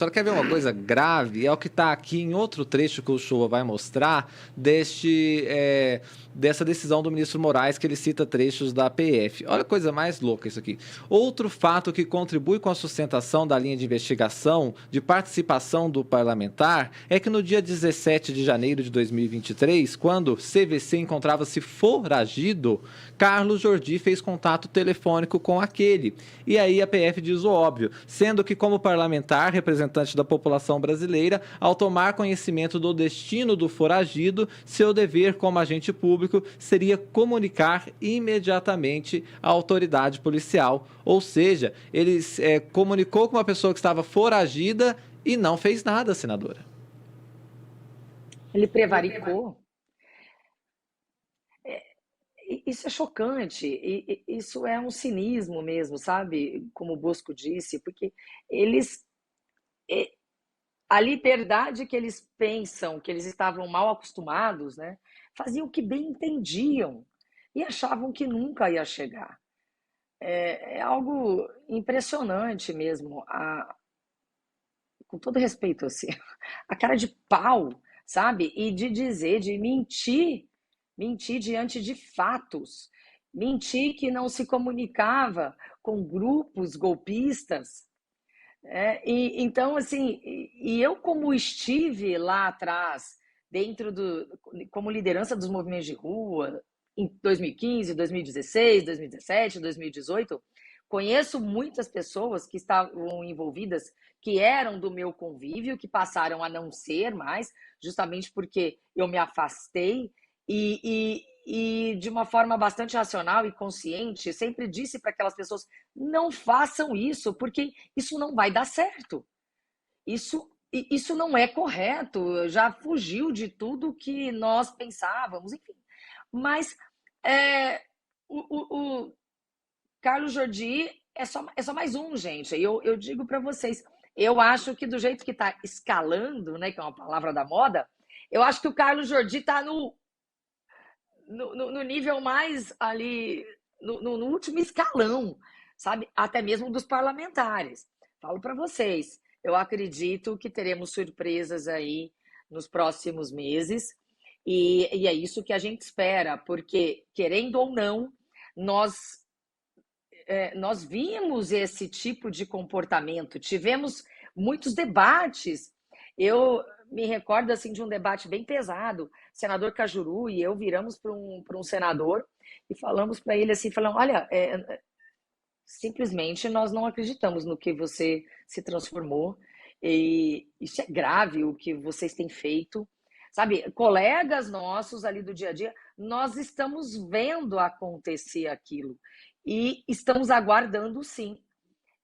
Só quer ver uma coisa grave? É o que está aqui em outro trecho que o Shoa vai mostrar dessa decisão do ministro Moraes, que ele cita trechos da PF. Olha a coisa mais louca isso aqui. Outro fato que contribui com a sustentação da linha de investigação de participação do parlamentar é que no dia 17 de janeiro de 2023, quando CVC encontrava-se foragido, Carlos Jordi fez contato telefônico com aquele. E aí a PF diz o óbvio, sendo que como parlamentar, representante da população brasileira, ao tomar conhecimento do destino do foragido, seu dever como agente público seria comunicar imediatamente à autoridade policial. Ou seja, ele comunicou com uma pessoa que estava foragida e não fez nada, senadora. Ele prevaricou. Isso é chocante, e isso é um cinismo mesmo, sabe? Como o Bosco disse, porque eles. A liberdade que eles pensam que eles estavam mal acostumados, né? Faziam o que bem entendiam e achavam que nunca ia chegar. É algo impressionante mesmo, com todo respeito, assim, a cara de pau, sabe? E de dizer, de mentir diante de fatos, mentir que não se comunicava com grupos golpistas. Então, assim, eu como estive lá atrás, como liderança dos movimentos de rua, em 2015, 2016, 2017, 2018, conheço muitas pessoas que estavam envolvidas, que eram do meu convívio, que passaram a não ser mais, justamente porque eu me afastei e de uma forma bastante racional e consciente, sempre disse para aquelas pessoas: não façam isso, porque isso não vai dar certo. Isso não é correto, já fugiu de tudo que nós pensávamos, enfim. Mas o Carlos Jordi é só mais um, gente. Eu digo para vocês, eu acho que do jeito que está escalando, né, que é uma palavra da moda, eu acho que o Carlos Jordi está no nível mais ali, no último escalão, sabe? Até mesmo dos parlamentares. Falo para vocês, eu acredito que teremos surpresas aí nos próximos meses, e é isso que a gente espera, porque, querendo ou não, nós vimos esse tipo de comportamento, tivemos muitos debates. Eu me recordo assim de um debate bem pesado. O senador Cajuru e eu viramos para um senador e falamos para ele assim, falando: olha, simplesmente nós não acreditamos no que você se transformou, e isso é grave o que vocês têm feito. Sabe, colegas nossos ali do dia a dia, nós estamos vendo acontecer aquilo e estamos aguardando, sim,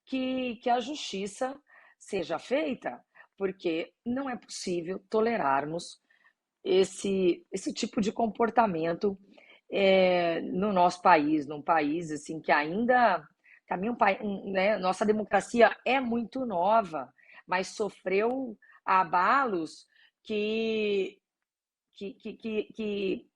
que a justiça seja feita, porque não é possível tolerarmos esse tipo de comportamento no nosso país, num país assim que ainda também né, nossa democracia é muito nova, mas sofreu abalos que que, que, que, que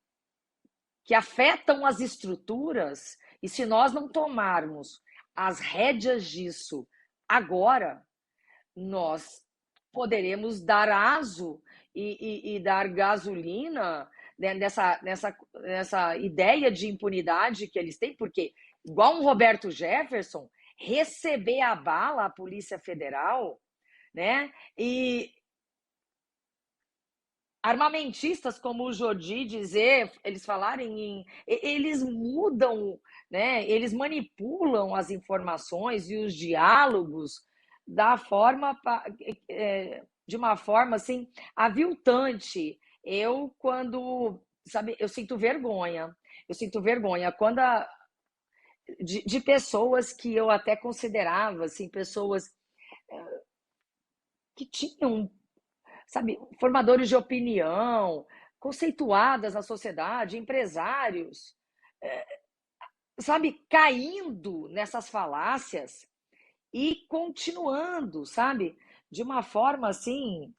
que afetam as estruturas, e se nós não tomarmos as rédeas disso agora, nós poderemos dar aso e dar gasolina, né, nessa ideia de impunidade que eles têm, porque, igual um Roberto Jefferson, receber a bala a Polícia Federal, né? E armamentistas como o Jordi dizer, eles falarem eles mudam, né? Eles manipulam as informações e os diálogos da forma de uma forma assim aviltante. Sabe, eu sinto vergonha quando de pessoas que eu até considerava assim pessoas que tinham, sabe, formadores de opinião, conceituadas na sociedade, empresários, sabe, caindo nessas falácias e continuando, sabe, de uma forma assim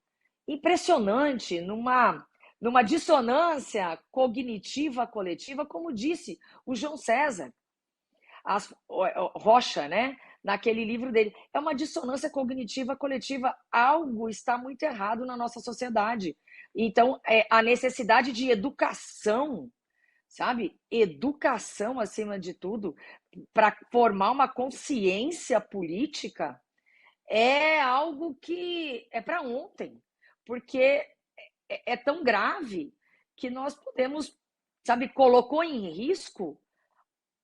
impressionante, numa dissonância cognitiva coletiva, como disse o João César Rocha, né? naquele livro dele. É uma dissonância cognitiva coletiva. Algo está muito errado na nossa sociedade. Então, a necessidade de educação, sabe? Educação acima de tudo, para formar uma consciência política, é algo que é para ontem, porque é tão grave que nós podemos, sabe, colocou em risco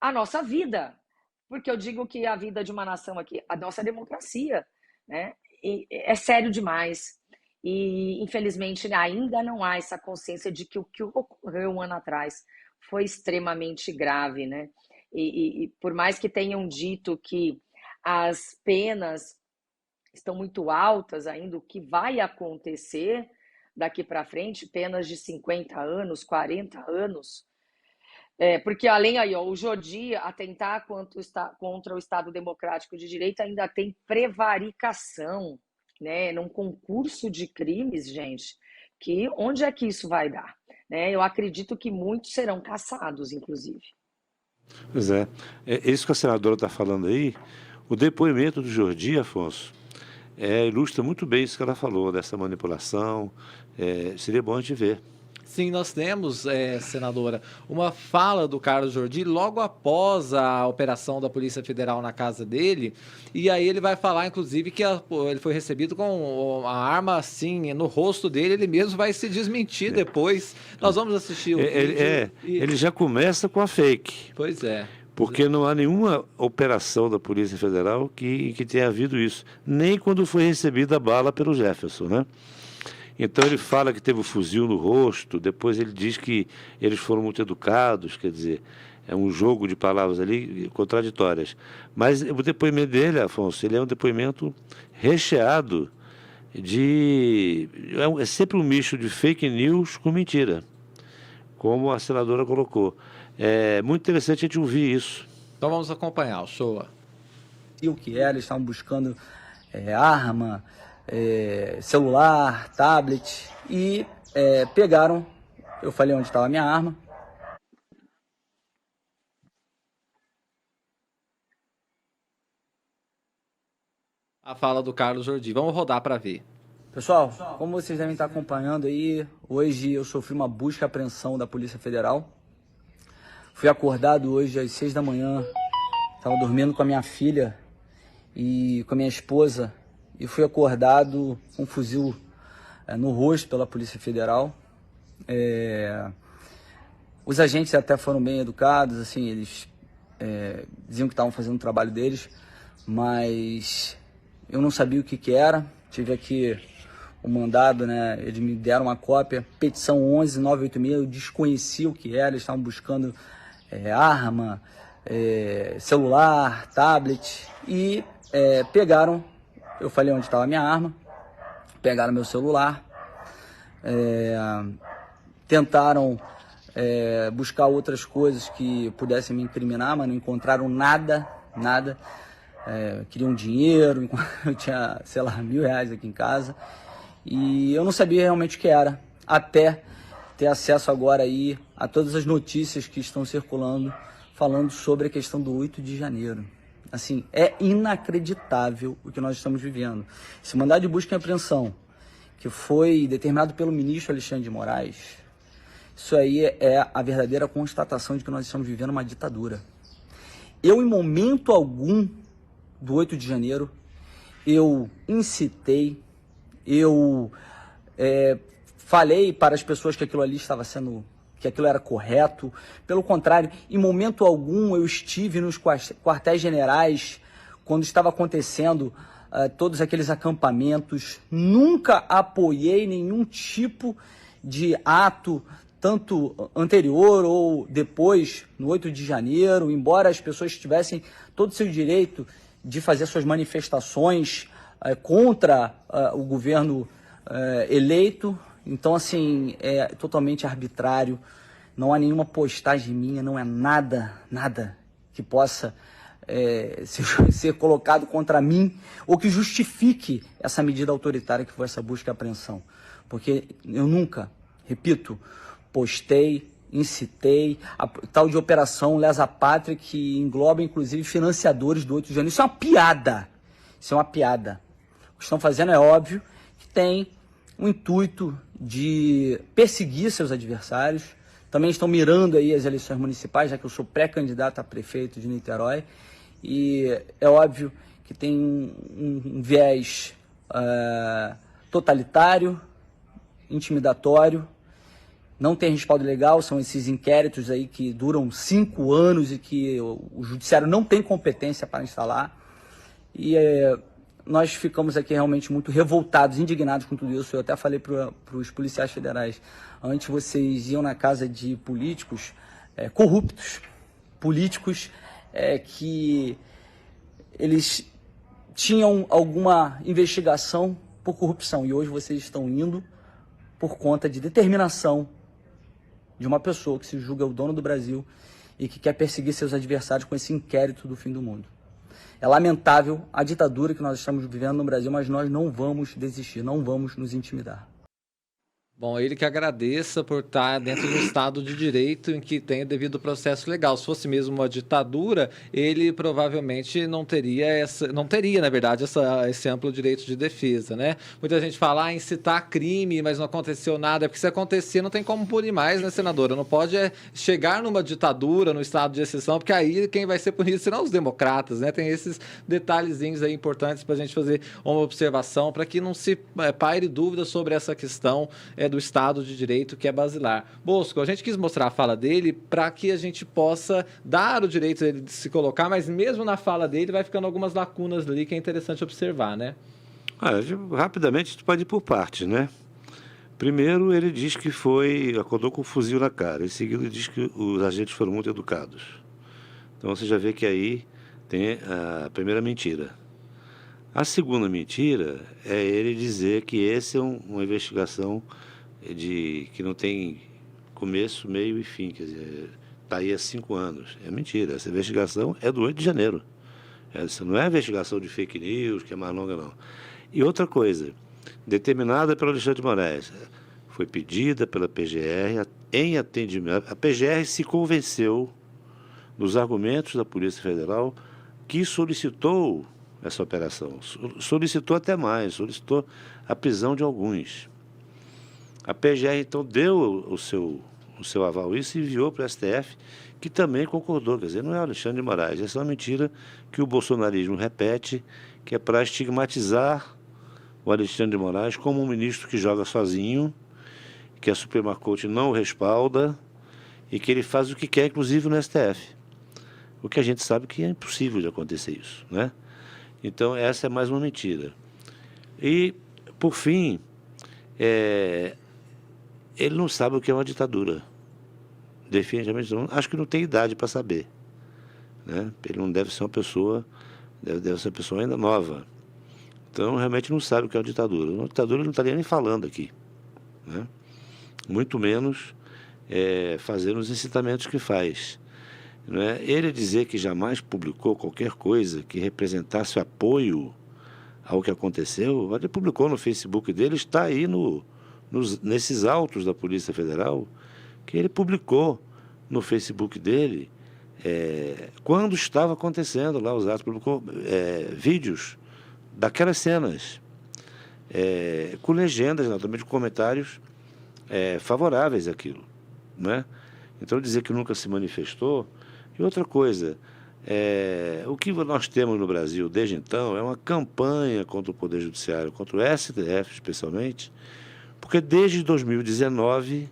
a nossa vida. Porque eu digo que a vida de uma nação aqui, a nossa democracia, né, é sério demais. E, infelizmente, ainda não há essa consciência de que o que ocorreu um ano atrás foi extremamente grave, né? E por mais que tenham dito que as penas estão muito altas ainda, o que vai acontecer daqui para frente, penas de 50 anos, 40 anos, porque além aí, ó, o Jordi atentar contra o Estado Democrático de Direito ainda tem prevaricação, né? Num concurso de crimes, gente, que onde é que isso vai dar? Né? Eu acredito que muitos serão caçados, inclusive. Pois é. Isso que a senadora está falando aí, o depoimento do Jordi, Afonso, ilustra muito bem isso que ela falou, dessa manipulação. Seria bom a gente ver. Sim, nós temos, senadora, uma fala do Carlos Jordi logo após a operação da Polícia Federal na casa dele, e aí ele vai falar, inclusive, que ele foi recebido com a arma assim no rosto dele, ele mesmo vai se desmentir depois. Nós vamos assistir o vídeo. Ele já começa com a fake. Pois é. Porque não há nenhuma operação da Polícia Federal que tenha havido isso, nem quando foi recebida a bala pelo Jefferson, né? Então ele fala que teve o fuzil no rosto, depois ele diz que eles foram muito educados, quer dizer, é um jogo de palavras ali contraditórias. Mas o depoimento dele, Afonso, ele é um depoimento recheado de... É sempre um misto de fake news com mentira, como a senadora colocou. É muito interessante a gente ouvir isso. Então vamos acompanhar o show. E o que era, eles estavam buscando arma, celular, tablet, e pegaram, eu falei onde estava a minha arma. A fala do Carlos Jordi. Vamos rodar para ver. Pessoal, como vocês devem estar acompanhando aí, hoje eu sofri uma busca e apreensão da Polícia Federal. Fui acordado hoje às 6 da manhã, estava dormindo com a minha filha e com a minha esposa, e fui acordado com um fuzil no rosto pela Polícia Federal. Os agentes até foram bem educados, assim, eles diziam que estavam fazendo o trabalho deles, mas eu não sabia o que era. Tive aqui o mandado, né? Eles me deram uma cópia, petição 11986, eu desconhecia o que era, eles estavam buscando arma, celular, tablet, e pegaram, eu falei onde estava a minha arma, pegaram meu celular, tentaram buscar outras coisas que pudessem me incriminar, mas não encontraram nada. Queriam dinheiro, eu tinha, sei lá, R$1.000 aqui em casa, e eu não sabia realmente o que era, até ter acesso agora aí a todas as notícias que estão circulando, falando sobre a questão do 8 de janeiro. Assim, é inacreditável o que nós estamos vivendo. Esse mandado de busca e apreensão, que foi determinado pelo ministro Alexandre de Moraes, isso aí é a verdadeira constatação de que nós estamos vivendo uma ditadura. Eu, em momento algum do 8 de janeiro, eu incitei, eu falei para as pessoas que aquilo ali que aquilo era correto. Pelo contrário, em momento algum eu estive nos quartéis generais quando estava acontecendo todos aqueles acampamentos. Nunca apoiei nenhum tipo de ato, tanto anterior ou depois, no 8 de janeiro, embora as pessoas tivessem todo o seu direito de fazer suas manifestações contra o governo eleito. Então, assim, é totalmente arbitrário, não há nenhuma postagem minha, não é nada que possa ser colocado contra mim ou que justifique essa medida autoritária que foi essa busca e apreensão. Porque eu nunca, repito, postei incitei, a tal de Operação Lesa Pátria, que engloba inclusive financiadores do 8 de janeiro. Isso é uma piada. Isso é uma piada. O que estão fazendo é óbvio que tem o intuito de perseguir seus adversários. Também estão mirando aí as eleições municipais, já que eu sou pré-candidato a prefeito de Niterói. E é óbvio que tem um viés totalitário, intimidatório, não tem respaldo legal, são esses inquéritos aí que duram 5 anos e que o judiciário não tem competência para instalar. E nós ficamos aqui realmente muito revoltados, indignados com tudo isso. Eu até falei para os policiais federais, antes vocês iam na casa de políticos corruptos, políticos que eles tinham alguma investigação por corrupção, e hoje vocês estão indo por conta de determinação de uma pessoa que se julga o dono do Brasil e que quer perseguir seus adversários com esse inquérito do fim do mundo. É lamentável a ditadura que nós estamos vivendo no Brasil, mas nós não vamos desistir, não vamos nos intimidar. Bom, ele que agradeça por estar dentro do Estado de Direito em que tem o devido processo legal. Se fosse mesmo uma ditadura, ele provavelmente não teria, na verdade, esse amplo direito de defesa, né? Muita gente fala incitar crime, mas não aconteceu nada. Porque se acontecer, não tem como punir mais, né, senadora? Não pode chegar numa ditadura, no estado de exceção, porque aí quem vai ser punido serão os democratas, né? Tem esses detalhezinhos aí importantes para a gente fazer uma observação, para que não se paire dúvida sobre essa questão do Estado de Direito, que é basilar. Bosco, a gente quis mostrar a fala dele para que a gente possa dar o direito dele de se colocar, mas mesmo na fala dele vai ficando algumas lacunas ali que é interessante observar, né? Rapidamente, a gente pode ir por partes, né? Primeiro, ele diz que acordou com um fuzil na cara. Em seguida, ele diz que os agentes foram muito educados. Então, você já vê que aí tem a primeira mentira. A segunda mentira é ele dizer que essa é uma investigação que não tem começo, meio e fim, quer dizer, está aí há 5 anos. É mentira, essa investigação é do 8 de janeiro. Essa não é a investigação de fake news, que é mais longa, não. E outra coisa, determinada pelo Alexandre de Moraes, foi pedida pela PGR em atendimento. A PGR se convenceu dos argumentos da Polícia Federal que solicitou essa operação. Solicitou até mais, solicitou a prisão de alguns. A PGR, então, deu o seu aval isso e enviou para o STF, que também concordou. Quer dizer, não é o Alexandre de Moraes, essa é uma mentira que o bolsonarismo repete, que é para estigmatizar o Alexandre de Moraes como um ministro que joga sozinho, que a Suprema Corte não o respalda e que ele faz o que quer, inclusive no STF. O que a gente sabe que é impossível de acontecer isso, né? Então, essa é mais uma mentira. E, por fim, ele não sabe o que é uma ditadura. Definitivamente não. Acho que não tem idade para saber, né? Ele não deve ser uma pessoa, deve ser uma pessoa ainda nova. Então, realmente não sabe o que é uma ditadura. Uma ditadura ele não estaria nem falando aqui, né? Muito menos fazendo os incitamentos que faz. Não é? Ele dizer que jamais publicou qualquer coisa que representasse apoio ao que aconteceu, ele publicou no Facebook dele, está aí nesses autos da Polícia Federal, que ele publicou no Facebook dele quando estava acontecendo lá os atos, publicou vídeos daquelas cenas, com legendas, naturalmente, com comentários favoráveis àquilo, né? Então, dizer que nunca se manifestou. E outra coisa, o que nós temos no Brasil desde então é uma campanha contra o Poder Judiciário, contra o STF especialmente, porque desde 2019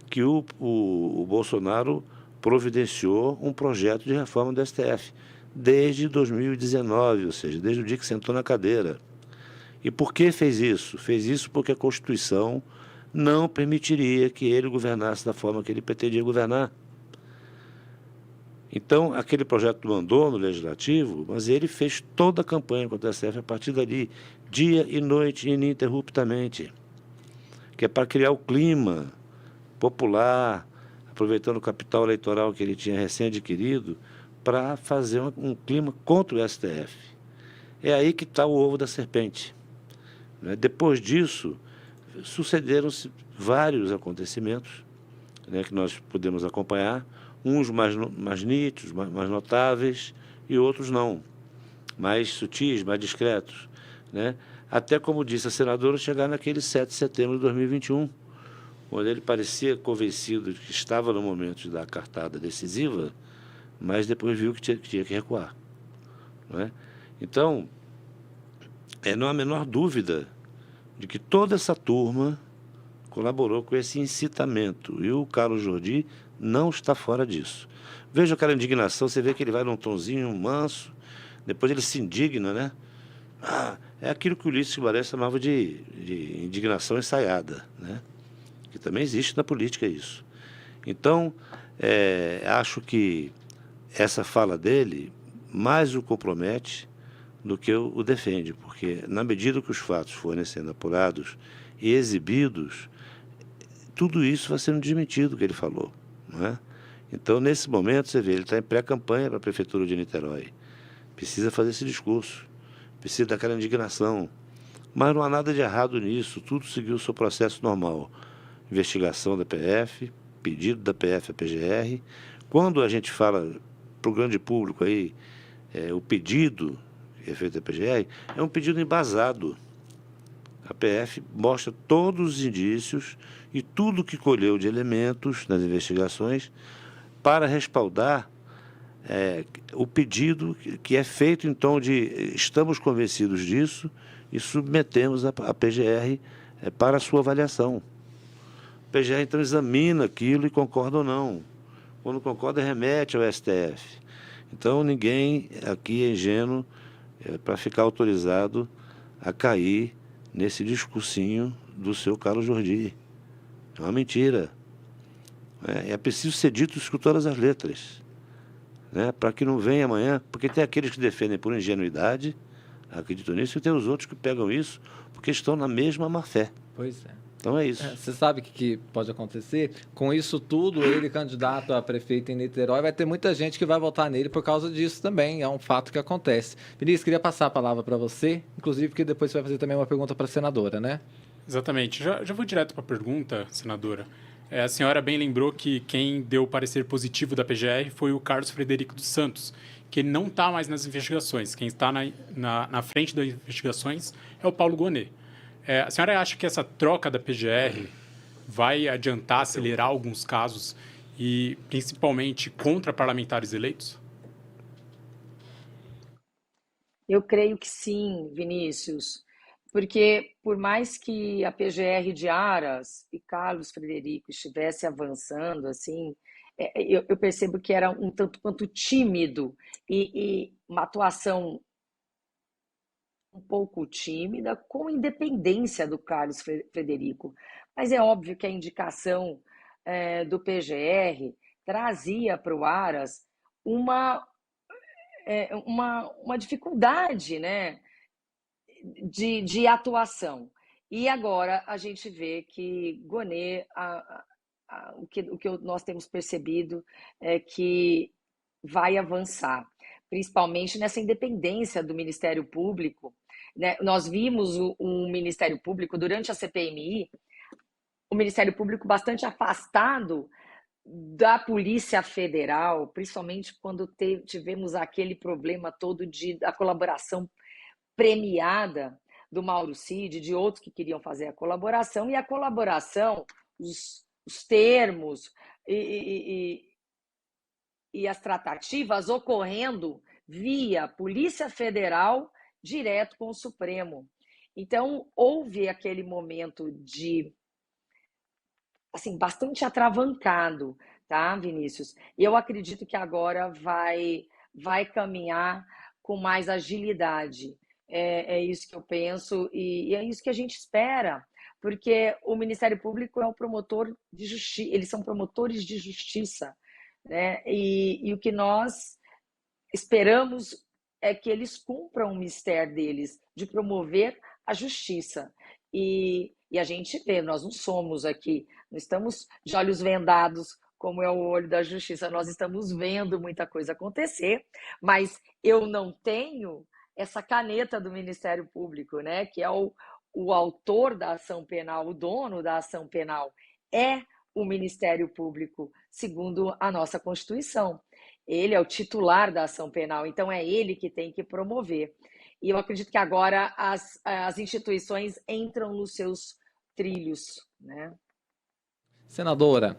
que o Bolsonaro providenciou um projeto de reforma do STF. Desde 2019, ou seja, desde o dia que sentou na cadeira. E por que fez isso? Fez isso porque a Constituição não permitiria que ele governasse da forma que ele pretendia governar. Então, aquele projeto mandou no Legislativo, mas ele fez toda a campanha contra o STF a partir dali, dia e noite, ininterruptamente, que é para criar o clima popular, aproveitando o capital eleitoral que ele tinha recém-adquirido, para fazer um clima contra o STF. É aí que está o ovo da serpente, né? Depois disso, sucederam-se vários acontecimentos, né, que nós podemos acompanhar, uns mais nítidos, mais notáveis, e outros não, mais sutis, mais discretos, né? Até, como disse a senadora, chegar naquele 7 de setembro de 2021, onde ele parecia convencido de que estava no momento de dar a cartada decisiva, mas depois viu que tinha que recuar, não é? Então, não há a menor dúvida de que toda essa turma colaborou com esse incitamento, e o Carlos Jordi não está fora disso. Veja aquela indignação, você vê que ele vai num tonzinho manso, depois ele se indigna, né? É aquilo que o Ulisses Guimarães chamava de indignação ensaiada, né? Que também existe na política isso. Então, acho que essa fala dele mais o compromete do que o defende, porque na medida que os fatos forem sendo apurados e exibidos, tudo isso vai sendo desmentido, que ele falou, não é? Então, nesse momento, você vê, ele está em pré-campanha para a Prefeitura de Niterói. Precisa fazer esse discurso, precisa daquela indignação. Mas não há nada de errado nisso, tudo seguiu o seu processo normal. Investigação da PF, pedido da PF à PGR. Quando a gente fala para o grande público aí, o pedido que é feito da PGR, é um pedido embasado. A PF mostra todos os indícios e tudo que colheu de elementos nas investigações para respaldar o pedido que é feito em tom de estamos convencidos disso e submetemos a PGR para a sua avaliação. A PGR então examina aquilo e concorda ou não. Quando concorda, remete ao STF. Então ninguém aqui é ingênuo para ficar autorizado a cair nesse discursinho do seu Carlos Jordi. É uma mentira. É preciso ser dito isso com todas as letras, né? Para que não venha amanhã, porque tem aqueles que defendem por ingenuidade, acreditam nisso, e tem os outros que pegam isso porque estão na mesma má-fé. Pois é. Então é isso. Você sabe o que pode acontecer? Com isso tudo, ele, candidato a prefeito em Niterói, vai ter muita gente que vai votar nele por causa disso também. É um fato que acontece. Vinícius, queria passar a palavra para você, inclusive porque depois você vai fazer também uma pergunta para a senadora, né? Exatamente. Já vou direto para a pergunta, senadora. A senhora bem lembrou que quem deu o parecer positivo da PGR foi o Carlos Frederico dos Santos, que ele não está mais nas investigações. Quem está na frente das investigações é o Paulo Gonet. A senhora acha que essa troca da PGR vai adiantar, acelerar alguns casos, e principalmente contra parlamentares eleitos? Eu creio que sim, Vinícius, porque por mais que a PGR de Aras e Carlos Frederico estivesse avançando, assim, eu percebo que era um tanto quanto tímido e uma atuação um pouco tímida, com independência do Carlos Frederico. Mas é óbvio que a indicação do PGR trazia para o Aras uma dificuldade, né, de atuação. E agora a gente vê que Gonet, o que nós temos percebido é que vai avançar, principalmente nessa independência do Ministério Público, né? Nós vimos o Ministério Público durante a CPMI, o Ministério Público bastante afastado da Polícia Federal, principalmente quando tivemos aquele problema todo da colaboração premiada do Mauro Cid, de outros que queriam fazer a colaboração, e a colaboração, os termos e as tratativas ocorrendo via Polícia Federal direto com o Supremo. Então, houve aquele momento assim, bastante atravancado, tá, Vinícius? E eu acredito que agora vai caminhar com mais agilidade. É isso que eu penso e é isso que a gente espera, porque o Ministério Público é um promotor de justiça, eles são promotores de justiça, né? E o que nós esperamos é que eles cumpram o mistério deles de promover a justiça. E a gente vê, nós não somos aqui, não estamos de olhos vendados como é o olho da justiça, nós estamos vendo muita coisa acontecer, mas eu não tenho essa caneta do Ministério Público, né, que é o autor da ação penal, o dono da ação penal, é o Ministério Público, segundo a nossa Constituição. Ele é o titular da ação penal, então é ele que tem que promover. E eu acredito que agora as instituições entram nos seus trilhos, né? Senadora,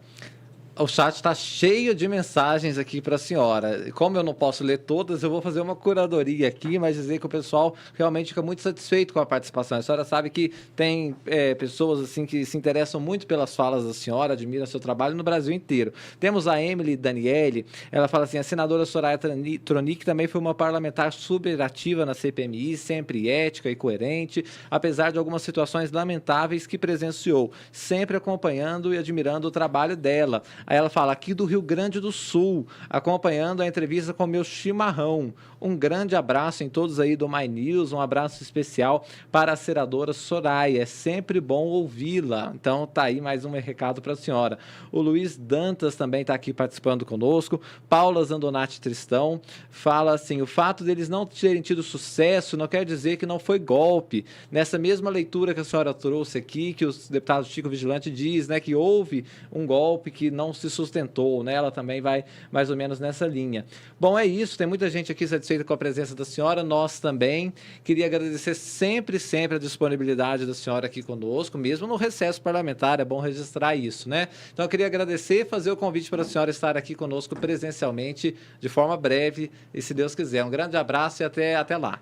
o chat está cheio de mensagens aqui para a senhora. Como eu não posso ler todas, eu vou fazer uma curadoria aqui, mas dizer que o pessoal realmente fica muito satisfeito com a participação. A senhora sabe que tem pessoas assim que se interessam muito pelas falas da senhora, admiram seu trabalho no Brasil inteiro. Temos a Emily Daniele, ela fala assim, a senadora Soraya Tronic também foi uma parlamentar super ativa na CPMI, sempre ética e coerente, apesar de algumas situações lamentáveis que presenciou, sempre acompanhando e admirando o trabalho dela. Aí ela fala, aqui do Rio Grande do Sul, acompanhando a entrevista com meu chimarrão. Um grande abraço em todos aí do My News, um abraço especial para a senadora Soraya. É sempre bom ouvi-la. Então tá aí mais um recado para a senhora. O Luiz Dantas também está aqui participando conosco. Paula Zandonati Tristão fala assim, o fato deles não terem tido sucesso não quer dizer que não foi golpe. Nessa mesma leitura que a senhora trouxe aqui, que o deputado Chico Vigilante diz, né, que houve um golpe que não se sustentou, né? Ela também vai mais ou menos nessa linha. Bom, é isso, tem muita gente aqui satisfeita com a presença da senhora, nós também. Queria agradecer sempre a disponibilidade da senhora aqui conosco, mesmo no recesso parlamentar, é bom registrar isso, né? Então eu queria agradecer e fazer o convite para a senhora estar aqui conosco presencialmente, de forma breve, e se Deus quiser. Um grande abraço e até lá.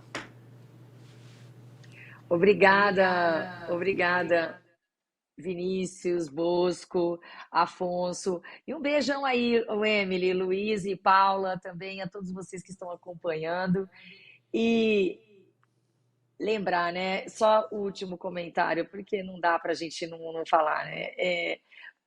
Obrigada, Vinícius, Bosco, Afonso. E um beijão aí, o Emily, Luiz e Paula também, a todos vocês que estão acompanhando. E lembrar, né? Só o último comentário, porque não dá para a gente não falar, né?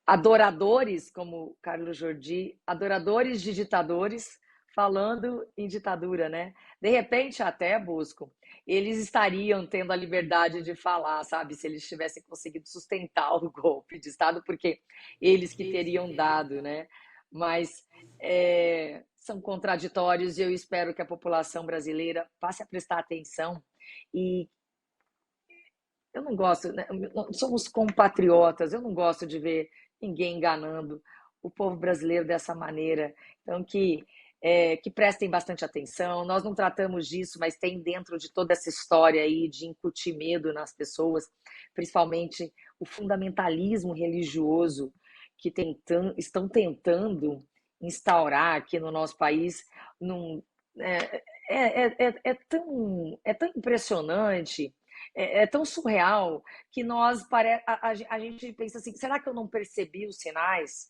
Adoradores, como Carlos Jordi, adoradores de ditadores falando em ditadura, né? De repente, até, Bosco, eles estariam tendo a liberdade de falar, sabe? Se eles tivessem conseguido sustentar o golpe de Estado, porque eles que teriam dado, né? Mas são contraditórios e eu espero que a população brasileira passe a prestar atenção. E eu não gosto, né? Somos compatriotas, eu não gosto de ver ninguém enganando o povo brasileiro dessa maneira. Então, que prestem bastante atenção. Nós não tratamos disso, mas tem dentro de toda essa história aí de incutir medo nas pessoas, principalmente o fundamentalismo religioso que estão tentando instaurar aqui no nosso país. É tão impressionante, é tão surreal que a gente pensa assim, será que eu não percebi os sinais?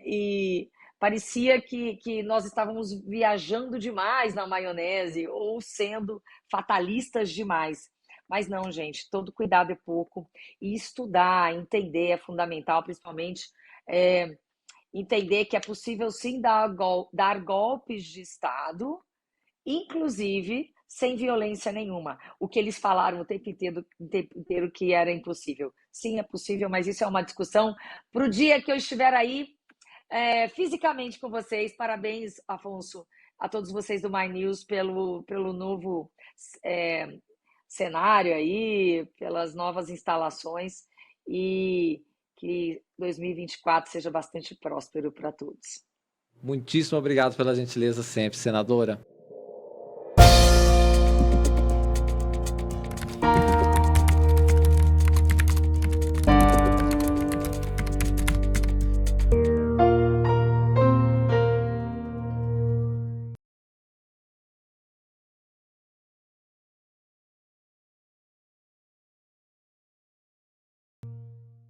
E parecia que nós estávamos viajando demais na maionese ou sendo fatalistas demais. Mas não, gente, todo cuidado é pouco. E estudar, entender é fundamental, principalmente entender que é possível sim dar golpes de Estado, inclusive sem violência nenhuma. O que eles falaram o tempo inteiro que era impossível. Sim, é possível, mas isso é uma discussão para o dia que eu estiver aí fisicamente com vocês. Parabéns, Afonso, a todos vocês do My News pelo novo cenário aí, pelas novas instalações, e que 2024 seja bastante próspero para todos. Muitíssimo obrigado pela gentileza sempre, senadora.